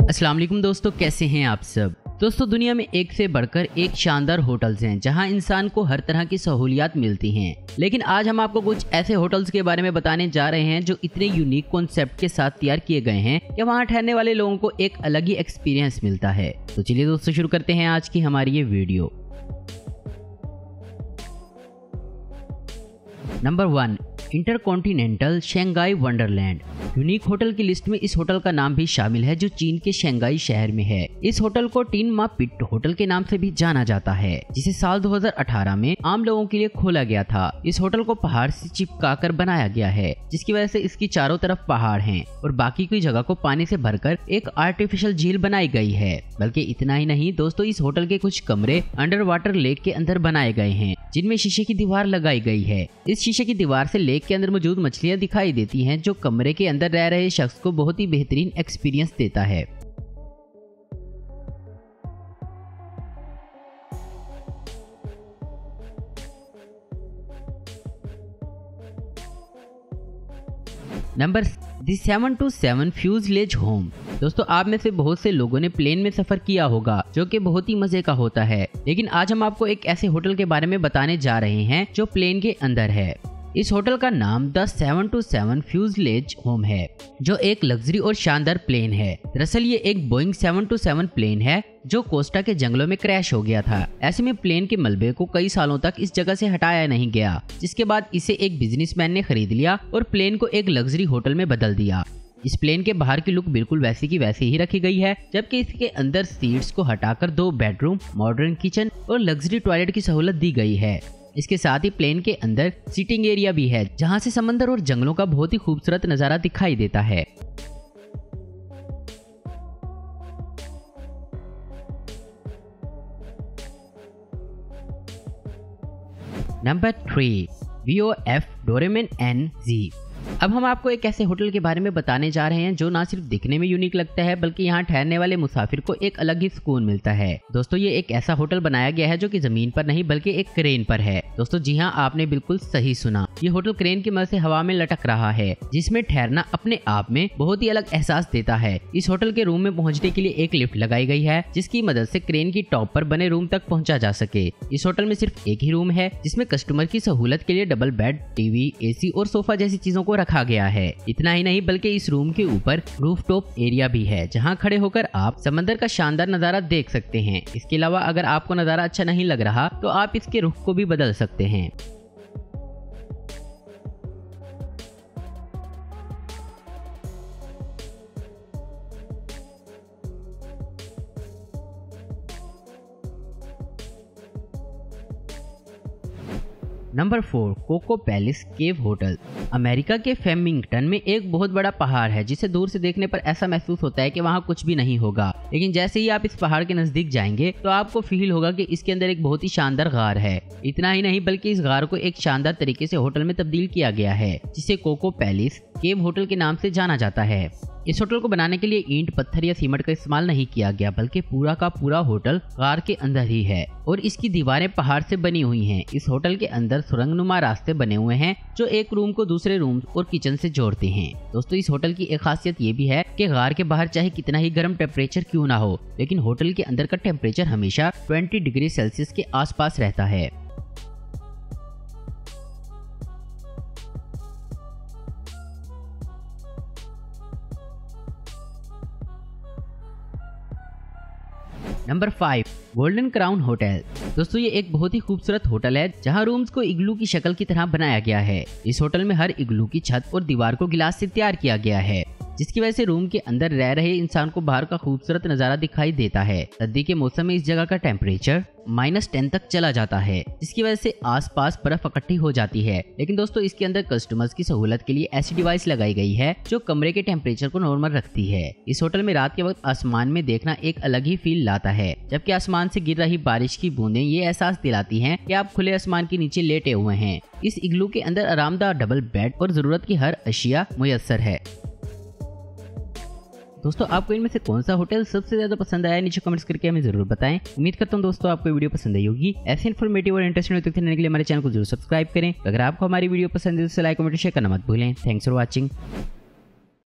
अस्सलाम वालेकुम दोस्तों, कैसे हैं आप सब। दोस्तों, दुनिया में एक से बढ़कर एक शानदार होटल्स हैं जहां इंसान को हर तरह की सहूलियात मिलती हैं। लेकिन आज हम आपको कुछ ऐसे होटल्स के बारे में बताने जा रहे हैं जो इतने यूनिक कॉन्सेप्ट के साथ तैयार किए गए हैं कि वहां ठहरने वाले लोगों को एक अलग ही एक्सपीरियंस मिलता है। तो चलिए दोस्तों, शुरू करते हैं आज की हमारी ये video. Number 1, intercontinental Shanghai Wonderland. Unique hotel की लिस्ट में इस होटल का नाम भी शामिल है जो चीन के शंघाई शहर में है। इस होटल को टिन मा पिट होटल के नाम से भी जाना जाता है, जिसे साल 2018 में आम लोगों के लिए खोला गया था। इस होटल को पहाड़ से चिपकाकर बनाया गया है, जिसकी वजह से इसकी चारों तरफ पहाड़ हैं और बाकी की जगह को पानी से भरकर एक आर्टिफिशियल झील बनाई गई है। बल्कि इतना ही नहीं दोस्तों, इस होटल के कुछ कमरे अंडर वाटर लेक के अंदर बनाए गए हैं, जिनमें शीशे की दीवार लगाई गई है। इस शीशे की दीवार से लेक के अंदर मौजूद मछलियां दिखाई देती हैं, जो कमरे के अंदर रह रहे शख्स को बहुत ही बेहतरीन एक्सपीरियंस देता है। Number 727 fuselage home. दोस्तों, आप में से बहुत से लोगों ने प्लेन में सफर किया होगा, जो कि बहुत ही मजे का होता है। लेकिन आज हम आपको एक ऐसे होटल के बारे में बताने जा रहे हैं जो प्लेन के अंदर है। इस होटल का नाम द 727 फ्यूजलेज होम है, जो एक लग्जरी और शानदार प्लेन है। दरअसल ये एक बोइंग 727 प्लेन है जो कोस्टा के जंगलों में क्रैश हो गया था। ऐसे में प्लेन के मलबे को कई सालों तक इस जगह से हटाया नहीं गया, जिसके बाद इसे एक बिजनेसमैन ने खरीद लिया और प्लेन को एक लग्जरी होटल में बदल दिया। इस प्लेन के बाहर की लुक बिल्कुल वैसी की वैसी ही रखी गई है, जबकि इसके अंदर सीट्स को हटाकर 2 बेडरूम, मॉडर्न किचन और लग्जरी टॉयलेट की सहूलत दी गई है। इसके साथ ही प्लेन के अंदर सीटिंग एरिया भी है, जहां से समंदर और जंगलों का बहुत ही खूबसूरत नजारा दिखाई देता है। Number 3, VOF Doraemon NZ। अब हम आपको एक ऐसे होटल के बारे में बताने जा रहे हैं जो ना सिर्फ दिखने में यूनिक लगता है, बल्कि यहाँ ठहरने वाले मुसाफिर को एक अलग ही सुकून मिलता है। दोस्तों, ये एक ऐसा होटल बनाया गया है जो कि जमीन पर नहीं बल्कि एक क्रेन पर है। दोस्तों जी हाँ, आपने बिल्कुल सही सुना। ये होटल क्रेन की मदद से हवा में लटक रहा है, जिसमें ठहरना अपने आप में बहुत ही अलग एहसास देता है। इस होटल के रूम में पहुंचने के लिए एक लिफ्ट लगाई गई है, जिसकी मदद से क्रेन की टॉप पर बने रूम तक पहुंचा जा सके। इस होटल में सिर्फ एक ही रूम है, जिसमें कस्टमर की सहूलत के लिए डबल बेड, टीवी, AC और सोफा जैसी चीजों को रखा गया है। इतना ही नहीं बल्कि इस रूम के ऊपर रूफटॉप एरिया भी है, जहां खड़े होकर आप समंदर का शानदार नजारा देख सकते हैं। इसके अलावा अगर आपको नजारा अच्छा नहीं लग रहा तो आप इसके रुख को भी बदल सकते हैं। नंबर 4, कोको पैलेस केव होटल। अमेरिका के फेमिंगटन में एक बहुत बड़ा पहाड़ है, जिसे दूर से देखने पर ऐसा महसूस होता है कि वहाँ कुछ भी नहीं होगा। लेकिन जैसे ही आप इस पहाड़ के नजदीक जाएंगे तो आपको फील होगा कि इसके अंदर एक बहुत ही शानदार गार है। इतना ही नहीं बल्कि इस गार को एक शानदार तरीके से होटल में तब्दील किया गया है, जिसे कोको पैलेस केव होटल के नाम से जाना जाता है। इस होटल को बनाने के लिए ईंट, पत्थर या सीमेंट का इस्तेमाल नहीं किया गया, बल्कि पूरा का पूरा होटल गार के अंदर ही है और इसकी दीवारें पहाड़ से बनी हुई हैं। इस होटल के अंदर सुरंगनुमा रास्ते बने हुए हैं जो एक रूम को दूसरे रूम और किचन से जोड़ते हैं। दोस्तों, इस होटल की एक खासियत ये भी है कि गार के बाहर चाहे कितना ही गर्म टेम्परेचर क्यों ना हो, लेकिन होटल के अंदर का टेम्परेचर हमेशा 20 डिग्री सेल्सियस के आसपास रहता है। Number 5, golden crown hotel. दोस्तों, ये एक बहुत ही खूबसूरत होटल है जहां रूम्स को इग्लू की शक्ल की तरह बनाया गया है। इस होटल में हर इग्लू की छत और दीवार को गिलास से तैयार किया गया है, जिसकी वजह से रूम के अंदर रह रहे इंसान को बाहर का खूबसूरत नजारा दिखाई देता है। सर्दी के मौसम में इस जगह का टेम्परेचर -10 तक चला जाता है, जिसकी वजह से आसपास बर्फ इकट्ठी हो जाती है। लेकिन दोस्तों, इसके अंदर कस्टमर्स की सहूलत के लिए ऐसी डिवाइस लगाई गई है जो कमरे के टेम्परेचर को नॉर्मल रखती है। इस होटल में रात के वक्त आसमान में देखना एक अलग ही फील लाता है, जबकि आसमान से गिर रही बारिश की बूंदें ये एहसास दिलाती हैं कि आप खुले आसमान के नीचे लेटे हुए हैं। इस इग्लू के अंदर आरामदायक डबल बेड और जरूरत की हर अशिया मुयस्सर है। दोस्तों, आपको इनमें से कौन सा होटल सबसे ज्यादा पसंद आया, नीचे कमेंट्स करके हमें जरूर बताएं। उम्मीद करता हूं दोस्तों आपको वीडियो पसंद आई होगी। ऐसे इन्फॉर्मेटिव और इंटरेस्टिंग तथ्य जानने के लिए हमारे चैनल को जरूर सब्सक्राइब करें। अगर आपको हमारी वीडियो पसंद है तो लाइक, कमेंट, शेयर करना मत भूलें। Thanks for watching.